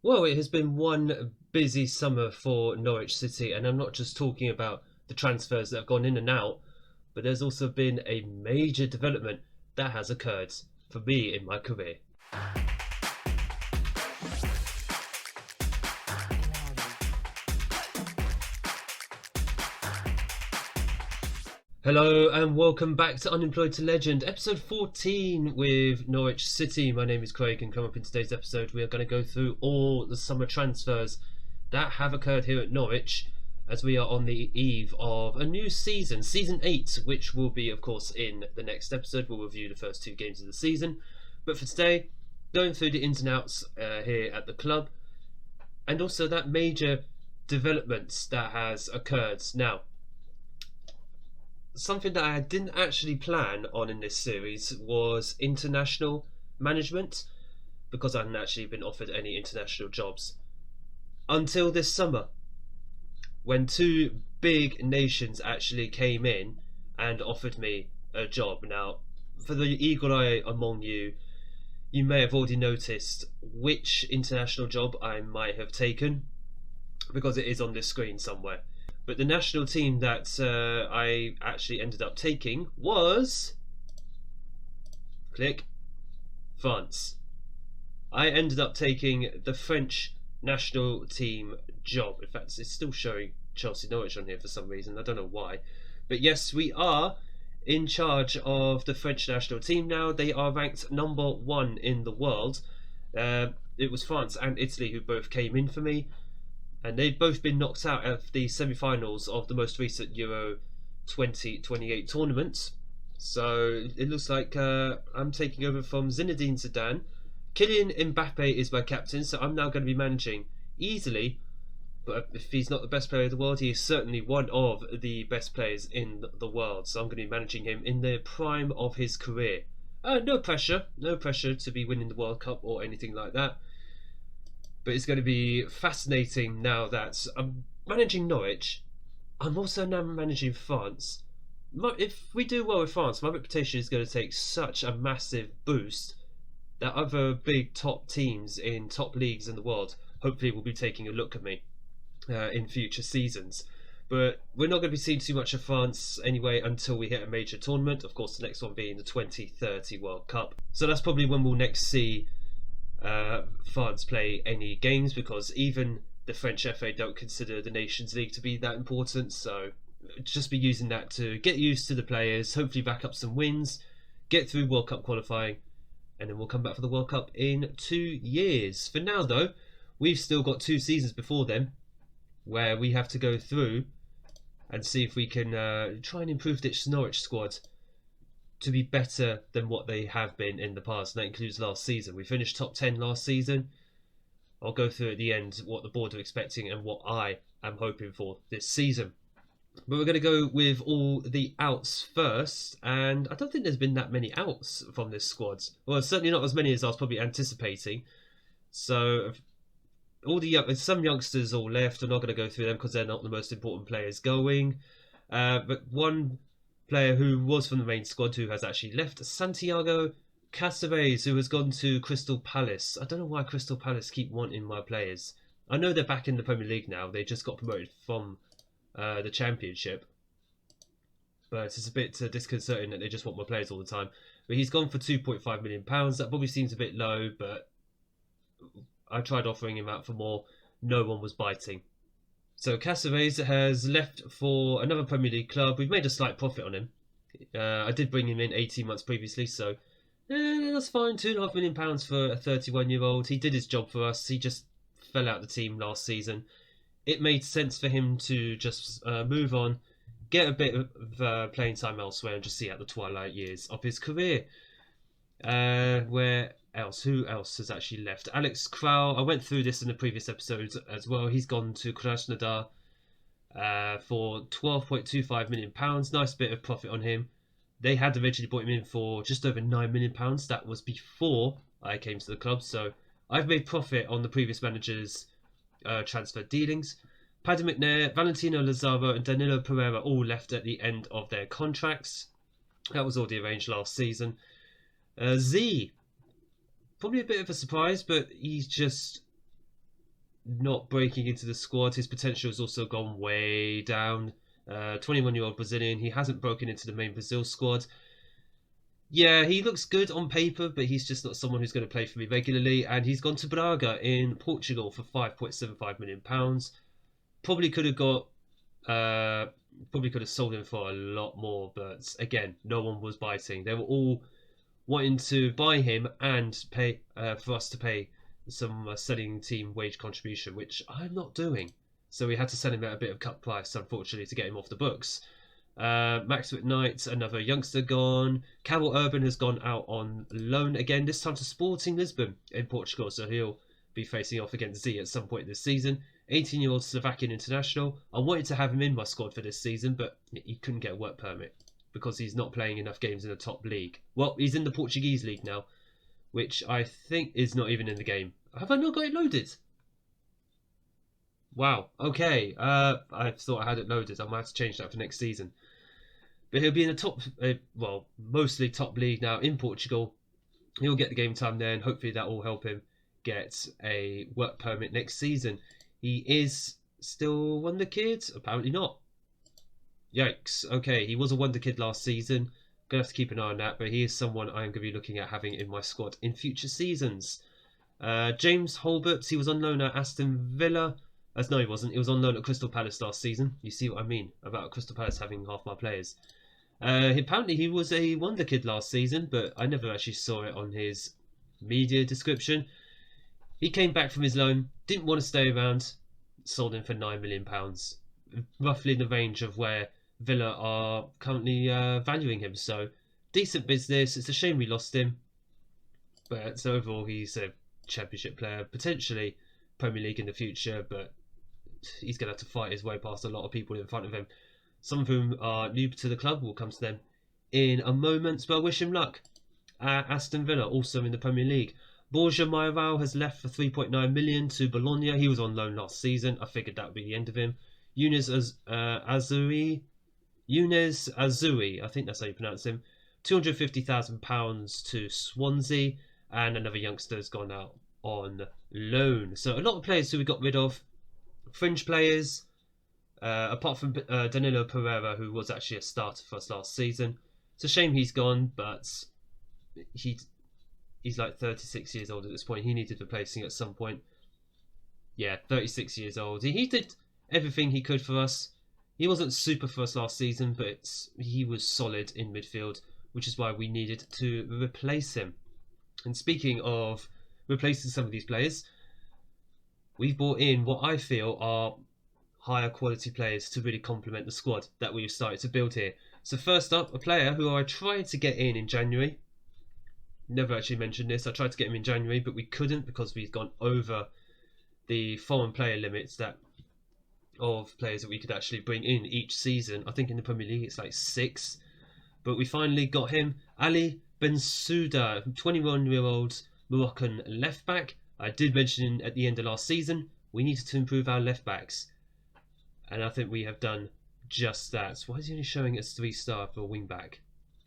Well, it has been one busy summer for Norwich City, and I'm not just talking about the transfers that have gone in and out, but there's also been a major development that has occurred for me in my career. Hello and welcome back to Unemployed to Legend, episode 14 with Norwich City. My name is Craig, and coming up in today's episode we are going to go through all the summer transfers that have occurred here at Norwich, as we are on the eve of a new season, Season 8, which will be, of course, in the next episode. We'll review the first two games of the season. But for today, going through the ins and outs here at the club, and also that major developments that has occurred. Now, something that I didn't actually plan on in this series was international management, because I hadn't actually been offered any international jobs until this summer, when two big nations actually came in and offered me a job. Now, for the eagle eye among you, you may have already noticed which international job I might have taken, because it is on this screen somewhere. But the national team that I actually ended up taking was... click. France. I ended up taking the French national team job. In fact, it's still showing Chelsea Norwich on here for some reason. I don't know why. But yes, we are in charge of the French national team now. They are ranked number 1 in the world. It was France and Italy who both came in for me, and they've both been knocked out of the semi-finals of the most recent Euro 2028 tournament. So it looks like I'm taking over from Zinedine Zidane. Kylian Mbappe is my captain, so I'm now going to be managing easily. But if he's not the best player in the world, he is certainly one of the best players in the world. So I'm going to be managing him in the prime of his career. No pressure to be winning the World Cup or anything like that. But it's going to be fascinating now that I'm managing Norwich. I'm also now managing France. If we do well with France, my reputation is going to take such a massive boost that other big top teams in top leagues in the world hopefully will be taking a look at me in future seasons. But we're not going to be seeing too much of France anyway until we hit a major tournament. Of course, the next one being the 2030 World Cup. So that's probably when we'll next see France play any games, because even the French FA don't consider the Nations League to be that important. So just be using that to get used to the players, hopefully back up some wins, get through World Cup qualifying, and then we'll come back for the World Cup in 2 years. For now though, we've still got 2 seasons before then where we have to go through and see if we can try and improve this Norwich squad to be better than what they have been in the past. And that includes last season. We finished top 10 last season. I'll go through at the end what the board are expecting and what I am hoping for this season. But we're going to go with all the outs first, and I don't think there's been that many outs from this squad. Well, certainly not as many as I was probably anticipating. So some youngsters all left. I'm not going to go through them because they're not the most important players going. But one player who was from the main squad who has actually left, Santiago Caceres, who has gone to Crystal Palace. I don't know why Crystal Palace keep wanting my players. I know they're back in the Premier League now. They just got promoted from the Championship. But it's a bit disconcerting that they just want my players all the time. But he's gone for £2.5 million. That probably seems a bit low, but I tried offering him out for more. No one was biting. So Caceres has left for another Premier League club. We've made a slight profit on him. I did bring him in 18 months previously, so that's fine. £2.5 million for a 31-year-old. He did his job for us. He just fell out the team last season. It made sense for him to just move on, get a bit of playing time elsewhere, and just see out the twilight years of his career. Who else has actually left? Alex Kral. I went through this in the previous episode as well. He's gone to Krasnodar for £12.25 million. Nice bit of profit on him. They had originally bought him in for just over £9 million. That was before I came to the club. So I've made profit on the previous manager's transfer dealings. Paddy McNair, Valentino Lazaro and Danilo Pereira all left at the end of their contracts. That was already arranged last season. Z, probably a bit of a surprise, but he's just not breaking into the squad. His potential has also gone way down. 21-year-old Brazilian. He hasn't broken into the main Brazil squad. Yeah, he looks good on paper, but he's just not someone who's going to play for me regularly. And he's gone to Braga in Portugal for £5.75 million. Probably could have got, probably could have sold him for a lot more, but again, no one was biting. They were all wanting to buy him and pay for us to pay some selling team wage contribution, which I'm not doing. So we had to sell him at a bit of cut price, unfortunately, to get him off the books. Max Knight, another youngster, gone. Carroll Urban has gone out on loan again, this time to Sporting Lisbon in Portugal, so he'll be facing off against Z at some point this season. 18-year-old Slovakian international. I wanted to have him in my squad for this season, but he couldn't get a work permit because he's not playing enough games in the top league. Well, he's in the Portuguese league now, which I think is not even in the game. Have I not got it loaded? Wow, okay. I thought I had it loaded. I might have to change that for next season. But he'll be in the top, well, mostly top league now in Portugal. He'll get the game time there, and hopefully that will help him get a work permit next season. He is still a wonder kid? Apparently not. Yikes. Okay, he was a wonder kid last season. Gonna have to keep an eye on that, but he is someone I'm going to be looking at having in my squad in future seasons. James Holbert, he was on loan at Aston Villa. No, he wasn't. He was on loan at Crystal Palace last season. You see what I mean about Crystal Palace having half my players. Apparently he was a wonder kid last season, but I never actually saw it on his media description. He came back from his loan, didn't want to stay around, sold him for £9 million. Roughly in the range of where Villa are currently valuing him. So, decent business. It's a shame we lost him. But so overall, he's a championship player, potentially Premier League in the future, but he's going to have to fight his way past a lot of people in front of him. Some of whom are new to the club. We'll come to them in a moment. But I wish him luck. Aston Villa, also in the Premier League. Borja Mayoral has left for £3.9 million to Bologna. He was on loan last season. I figured that would be the end of him. Younes Azuri, I think that's how you pronounce him. £250,000 to Swansea, and another youngster has gone out on loan. So a lot of players who we got rid of, fringe players, apart from Danilo Pereira, who was actually a starter for us last season. It's a shame he's gone, but he's like 36 years old at this point. He needed replacing at some point. Yeah, 36 years old. He did everything he could for us. He wasn't super for us last season, but he was solid in midfield, which is why we needed to replace him. And speaking of replacing some of these players, we've brought in what I feel are higher quality players to really complement the squad that we've started to build here. So first up, a player who I tried to get in January. Never actually mentioned this. I tried to get him in January, but we couldn't because we've gone over the foreign player limits of players that we could actually bring in each season. I think in the Premier League it's like 6. But we finally got him. Ali Bensouda, 21-year-old Moroccan left back. I did mention at the end of last season we needed to improve our left backs, and I think we have done just that. Why is he only showing us 3-star for a wing back?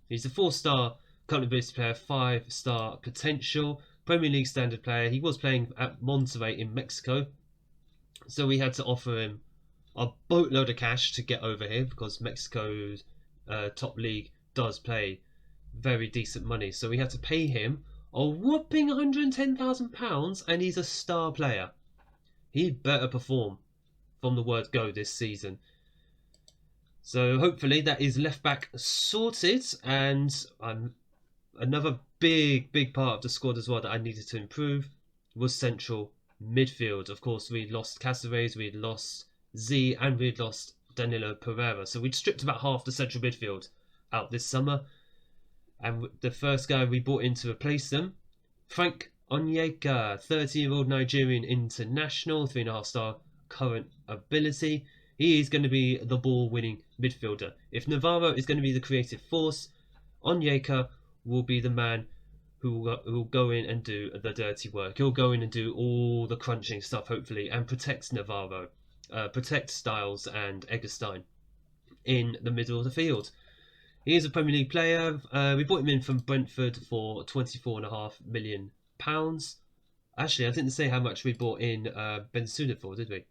He's a 4-star current ability player, 5-star potential, Premier League standard player. He was playing at Monterrey in Mexico, so we had to offer him a boatload of cash to get over here because Mexico's top league does pay very decent money. So we had to pay him a whopping £110,000, and he's a star player. He'd better perform from the word go this season. So hopefully that is left back sorted, and another big part of the squad as well that I needed to improve was central midfield. Of course, we lost Caceres, we had lost Z, and we had lost Danilo Pereira. So we'd stripped about half the central midfield out this summer. And the first guy we brought in to replace them, Frank Onyeka, 30-year-old Nigerian international, 3.5-star current ability. He is going to be the ball-winning midfielder. If Navarro is going to be the creative force, Onyeka will be the man who will go in and do the dirty work. He'll go in and do all the crunching stuff, hopefully, and protect Navarro, protect Styles and Eggestein in the middle of the field. He is a Premier League player. We bought him in from Brentford for £24.5 million. Actually, I didn't say how much we bought in Bensouda for, did we?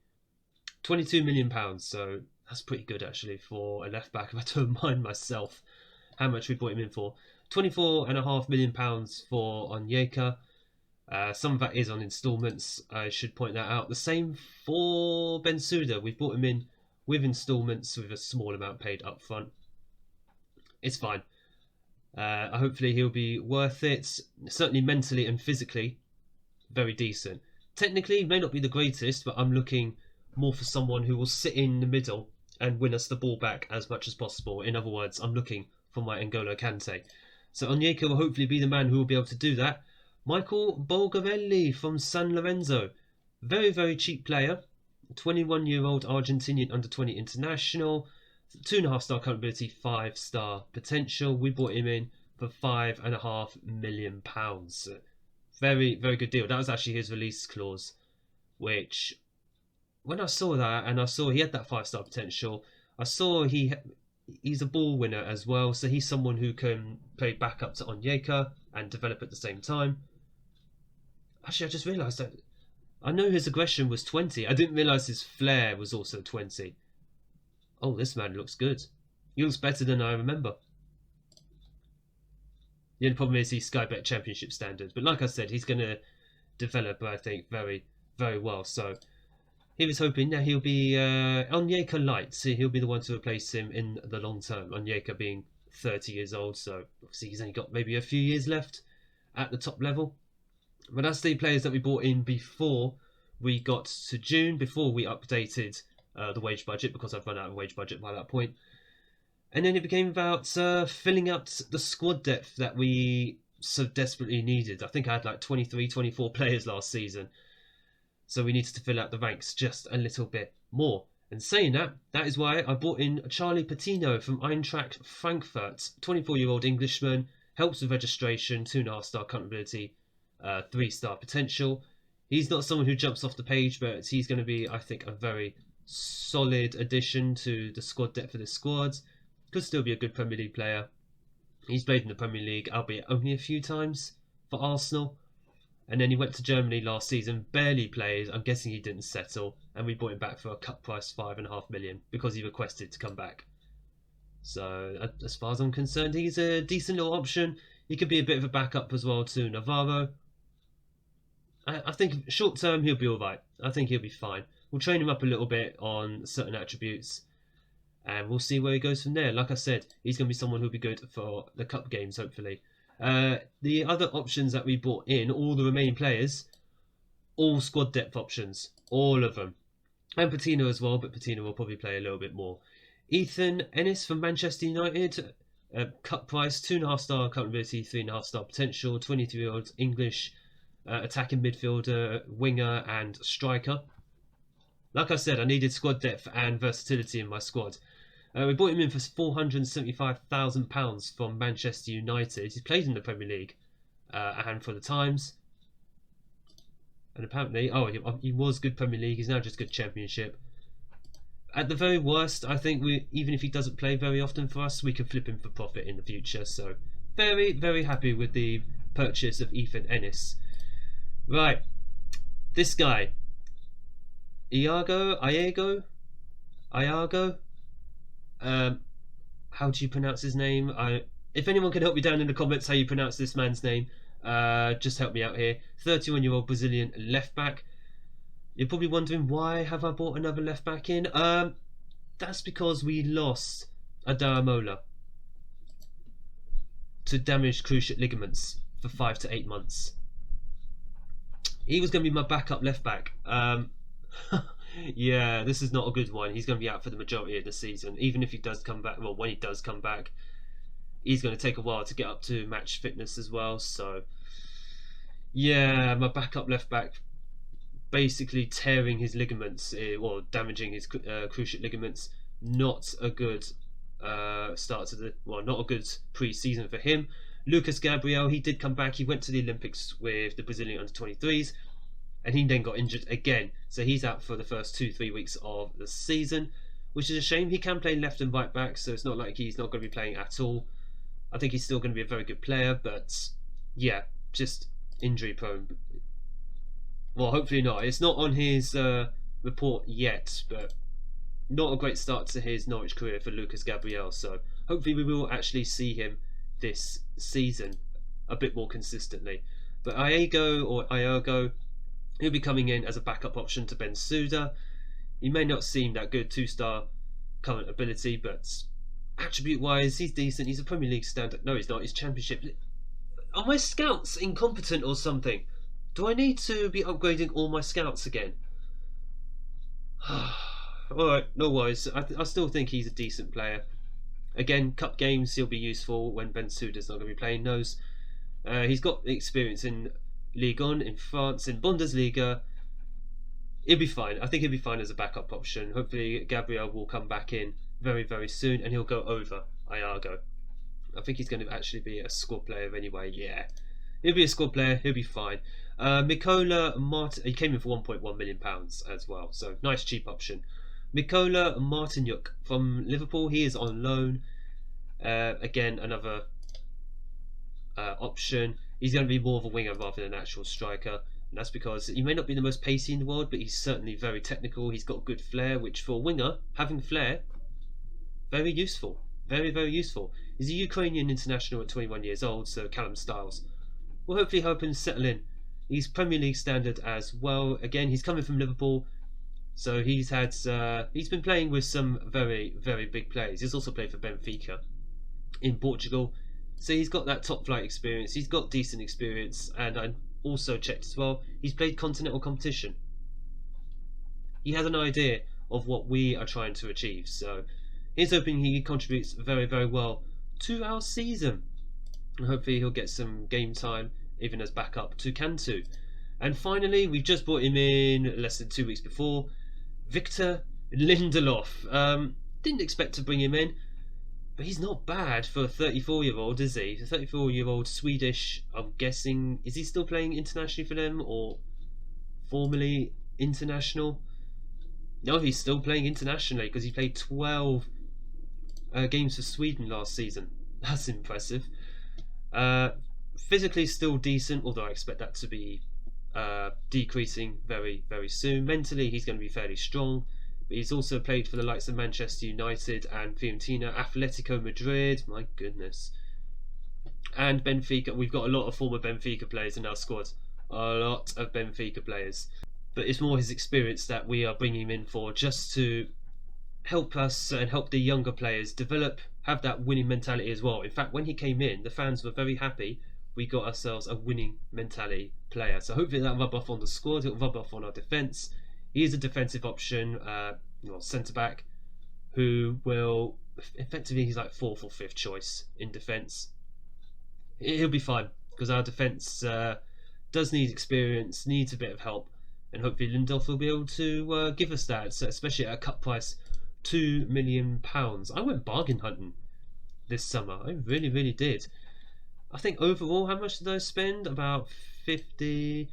£22 million. So that's pretty good actually for a left back. If I don't mind myself, how much we bought him in for. £24.5 million for Onyeka. Some of that is on instalments. I should point that out. The same for Bensouda. We've bought him in with instalments with a small amount paid up front. It's fine. Hopefully he'll be worth it. Certainly mentally and physically, very decent. Technically, may not be the greatest, but I'm looking more for someone who will sit in the middle and win us the ball back as much as possible. In other words, I'm looking for my N'Golo Kante. So Onyeka will hopefully be the man who will be able to do that. Michael Bulgarelli from San Lorenzo. Very, very cheap player. 21-year-old Argentinian under-20 international. 2.5-star current ability, 5-star potential. We bought him in for £5.5 million. Very, very good deal. That was actually his release clause, which when I saw that and I saw he had that 5-star potential, I saw he's a ball winner as well, so he's someone who can play backup to Onyeka and develop at the same time. Actually, I just realised that I know his aggression was 20. I didn't realise his flair was also 20. Oh, this man looks good. He looks better than I remember. The only problem is he's Sky Bet Championship standard. But like I said, he's going to develop, I think, very, very well. So he was hoping that he'll be Onyeka light. So he'll be the one to replace him in the long term. Onyeka being 30 years old. So obviously he's only got maybe a few years left at the top level. But that's the players that we bought in before we got to June, before we updated the wage budget, because I've run out of wage budget by that point. And then it became about filling out the squad depth that we so desperately needed. I think I had like 23, 24 players last season. So we needed to fill out the ranks just a little bit more. And saying that, that is why I brought in Charlie Patino from Eintracht Frankfurt. 24-year-old Englishman, helps with registration, 2.5-star current ability, 3-star potential. He's not someone who jumps off the page, but he's going to be, I think, a very solid addition to the squad depth of this squad. Could still be a good Premier League player. He's played in the Premier League, albeit only a few times for Arsenal. And then he went to Germany last season, barely played. I'm guessing he didn't settle, and we bought him back for a cut price £5.5 million because he requested to come back. So as far as I'm concerned, he's a decent little option. He could be a bit of a backup as well to Navarro. I think short term he'll be alright. I think he'll be fine. We'll train him up a little bit on certain attributes, and we'll see where he goes from there. Like I said, he's going to be someone who'll be good for the cup games, hopefully. The other options that we brought in, all the remaining players, all squad depth options, all of them. And Patino as well, but Patino will probably play a little bit more. Ethan Ennis from Manchester United, cut price, 2.5-star current ability, 3.5-star potential, 23-year-old English attacking midfielder, winger and striker. Like I said, I needed squad depth and versatility in my squad. We bought him in for £475,000 from Manchester United. He's played in the Premier League a handful of times. And apparently, he was good Premier League. He's now just good Championship. At the very worst, I think even if he doesn't play very often for us, we can flip him for profit in the future. So very, very happy with the purchase of Ethan Ennis. Right, this guy, Iago. How do you pronounce his name? If anyone can help me down in the comments how you pronounce this man's name, just help me out here. 31-year-old Brazilian left back. You're probably wondering, why have I bought another left back in? That's because we lost Adaramola to damaged cruciate ligaments for 5 to 8 months. He was going to be my backup left back. Yeah, this is not a good one. He's going to be out for the majority of the season. Even if he does come back, well, when he does come back, he's going to take a while to get up to match fitness as well. So, yeah, my backup left back basically tearing his ligaments, or damaging his cruciate ligaments. Not a good start to the, well, not a good pre-season for him. Lucas Gabriel, he did come back. He went to the Olympics with the Brazilian under-23s, and he then got injured again. So he's out for the first 2-3 weeks of the season, which is a shame. He can play left and right back, so it's not like he's not going to be playing at all. I think he's still going to be a very good player, but yeah, just injury prone. Well, hopefully not. It's not on his report yet, but not a great start to his Norwich career for Lucas Gabriel. So hopefully we will actually see him this season a bit more consistently. But Iago, he'll be coming in as a backup option to Ben Suda. He may not seem that good, 2-star current ability, but attribute wise, he's decent. He's a Premier League standard. No, he's not. He's Championship. Are my scouts incompetent or something? Do I need to be upgrading all my scouts again? Alright, no worries. I still think he's a decent player. Again, cup games he'll be useful when Ben Suda's not going to be playing those. He's got experience in Ligue 1, in France, in Bundesliga. He'll be fine. I think he'll be fine as a backup option. Hopefully Gabriel will come back in very, very soon and he'll go over Iago. I think he's going to actually be a squad player anyway. Yeah, he'll be a squad player. He'll be fine. Mikola Martin, he came in for £1.1 million as well, so nice cheap option. Mikola Martinyuk from Liverpool, he is on loan. Again, another option. He's going to be more of a winger rather than an actual striker, and that's because he may not be the most pacey in the world, but he's certainly very technical. He's got good flair, which for a winger, having flair, very useful. Very, very useful. He's a Ukrainian international at 21 years old, so Callum Styles will hopefully help him settle in. He's Premier League standard as well. Again, he's coming from Liverpool, so he's been playing with some very, very big players. He's also played for Benfica in Portugal, so he's got that top flight experience. He's got decent experience, and I also checked as well, he's played continental competition. He has an idea of what we are trying to achieve, so here's hoping he contributes very, very well to our season. And hopefully he'll get some game time, even as backup to Cantu. And finally, we've just brought him in less than 2 weeks before, Victor Lindelof. Didn't expect to bring him in, but he's not bad for a 34-year-old, is he? A 34-year-old Swedish, I'm guessing. Is he still playing internationally for them, or formerly international? No, he's still playing internationally because he played 12 games for Sweden last season. That's impressive. Physically still decent, although I expect that to be decreasing very, very soon. Mentally, he's going to be fairly strong. But he's also played for the likes of Manchester United and Fiorentina, Atletico Madrid. My goodness. And Benfica. We've got a lot of former Benfica players in our squad. A lot of Benfica players. But it's more his experience that we are bringing him in for, just to help us and help the younger players develop, have that winning mentality as well. In fact, when he came in, the fans were very happy. We got ourselves a winning mentality player. So hopefully that'll rub off on the squad, it'll rub off on our defence. He is a defensive option, centre-back, who will, effectively, he's like 4th or 5th choice in defence. He'll be fine, because our defence does need experience, needs a bit of help, and hopefully Lindelof will be able to give us that, so especially at a cut price, £2 million. I went bargain hunting this summer. I really, really did. I think overall, how much did I spend? About 50,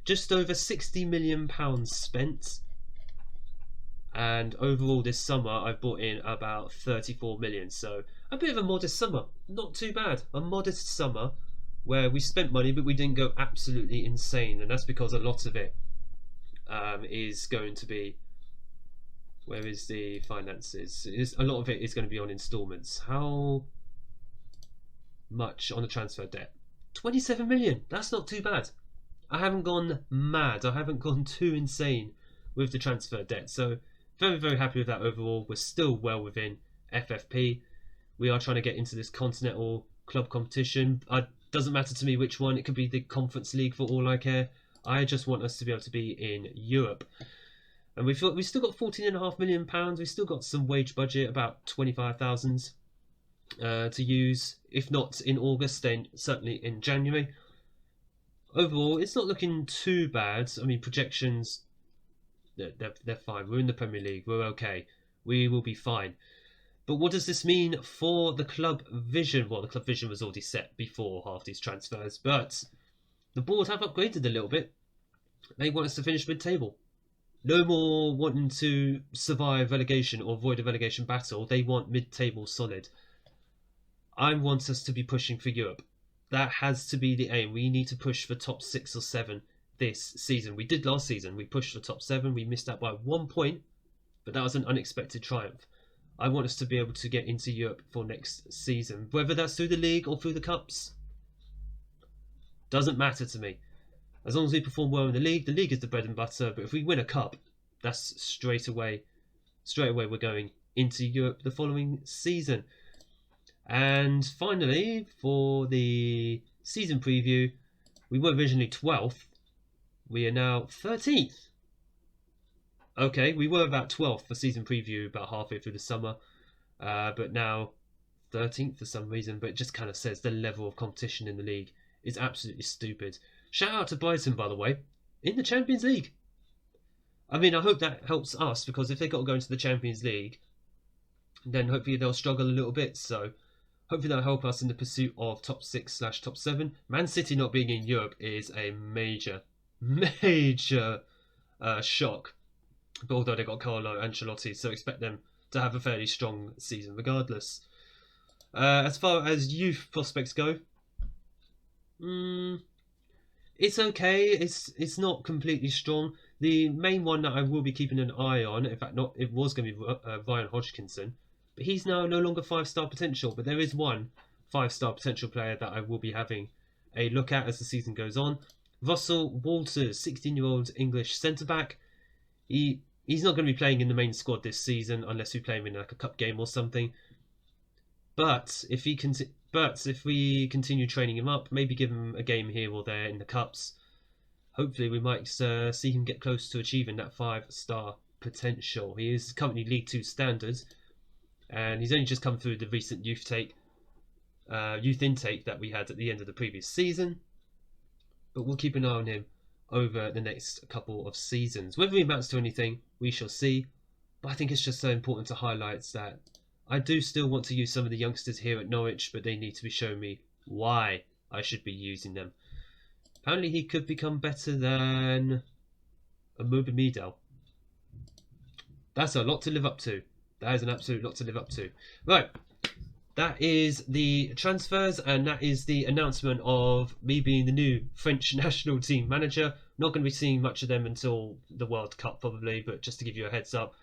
just over £60 million spent. And overall this summer, I've brought in about 34 million. So a bit of a modest summer. Not too bad. A modest summer where we spent money, but we didn't go absolutely insane. And that's because a lot of it is going to be, where is the finances? A lot of it is going to be on installments. How much on the transfer debt? 27 million. That's not too bad. I haven't gone mad. I haven't gone too insane with the transfer debt. So very, very happy with that overall. We're still well within FFP. We are trying to get into this continental club competition. It doesn't matter to me which one. It could be the Conference League for all I care. I just want us to be able to be in Europe. And we've still got £14.5 million. We've still got some wage budget, about 25,000 to use. If not in August, then certainly in January. Overall, it's not looking too bad. I mean, projections, they're fine. We're in the Premier League. We're okay. We will be fine. But what does this mean for the club vision? Well, the club vision was already set before half these transfers, but the board have upgraded a little bit. They want us to finish mid-table. No more wanting to survive relegation or avoid a relegation battle. They want mid-table solid. I want us to be pushing for Europe. That has to be the aim. We need to push for top 6 or 7 this season. We did last season. We pushed the top 7. We missed out by 1 point, but that was an unexpected triumph. I want us to be able to get into Europe for next season, whether that's through the league or through the cups. Doesn't matter to me. As long as we perform well in the league is the bread and butter. But if we win a cup, that's straight away we're going into Europe the following season. And finally, for the season preview, we were originally 12th. We are now 13th. Okay, we were about 12th for season preview about halfway through the summer. But now 13th for some reason. But it just kind of says the level of competition in the league is absolutely stupid. Shout out to Brighton, by the way, in the Champions League. I mean, I hope that helps us, because if they got to go into the Champions League, then hopefully they'll struggle a little bit. So hopefully that'll help us in the pursuit of top 6/top 7. Man City not being in Europe is a major shock. But although they got Carlo Ancelotti, so expect them to have a fairly strong season regardless. As far as youth prospects go, it's okay. It's not completely strong. The main one that I will be keeping an eye on, in fact, it was going to be Ryan Hodgkinson, but he's now no longer 5-star potential. But there is one 5-star potential player that I will be having a look at as the season goes on. Russell Walters, 16-year-old English centre-back. He's not going to be playing in the main squad this season unless we play him in like a cup game or something. But if we continue training him up, maybe give him a game here or there in the cups, hopefully we might see him get close to achieving that 5-star potential. He is currently League 2 standards, and he's only just come through the recent youth intake that we had at the end of the previous season. But we'll keep an eye on him over the next couple of seasons. Whether he amounts to anything, we shall see. But I think it's just so important to highlight that I do still want to use some of the youngsters here at Norwich, but they need to be showing me why I should be using them. Apparently he could become better than Amubamidel. That's a lot to live up to. That is an absolute lot to live up to. Right, that is the transfers, and that is the announcement of me being the new French national team manager. Not going to be seeing much of them until the World Cup probably, but just to give you a heads up,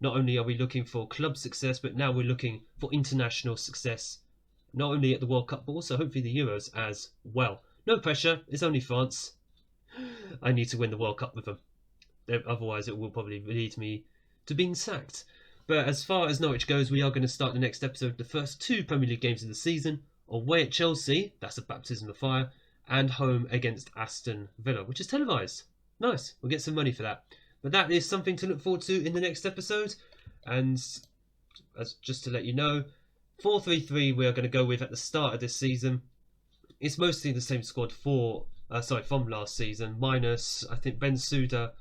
not only are we looking for club success, but now we're looking for international success, not only at the World Cup, but also hopefully the Euros as well. No pressure, it's only France. I need to win the World Cup with them. Otherwise it will probably lead me to being sacked. But as far as Norwich goes, we are going to start the next episode of the first 2 Premier League games of the season. Away at Chelsea, that's a baptism of fire, and home against Aston Villa, which is televised. Nice, we'll get some money for that. But that is something to look forward to in the next episode. And just to let you know, 4-3-3 we are going to go with at the start of this season. It's mostly the same squad from last season, minus I think Ben Suda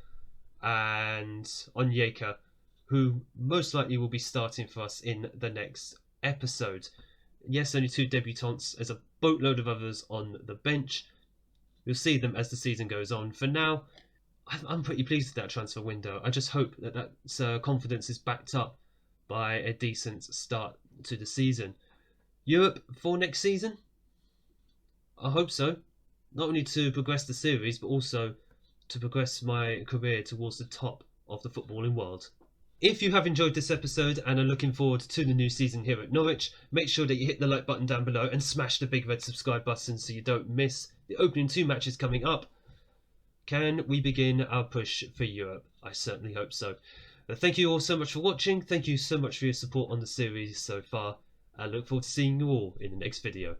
and Onyeka, who most likely will be starting for us in the next episode. Yes, only 2 debutants. There's a boatload of others on the bench. You'll see them as the season goes on. For now, I'm pretty pleased with that transfer window. I just hope that confidence is backed up by a decent start to the season. Europe for next season? I hope so. Not only to progress the series, but also to progress my career towards the top of the footballing world. If you have enjoyed this episode and are looking forward to the new season here at Norwich, make sure that you hit the like button down below and smash the big red subscribe button so you don't miss the opening 2 matches coming up. Can we begin our push for Europe? I certainly hope so. Thank you all so much for watching. Thank you so much for your support on the series so far. I look forward to seeing you all in the next video.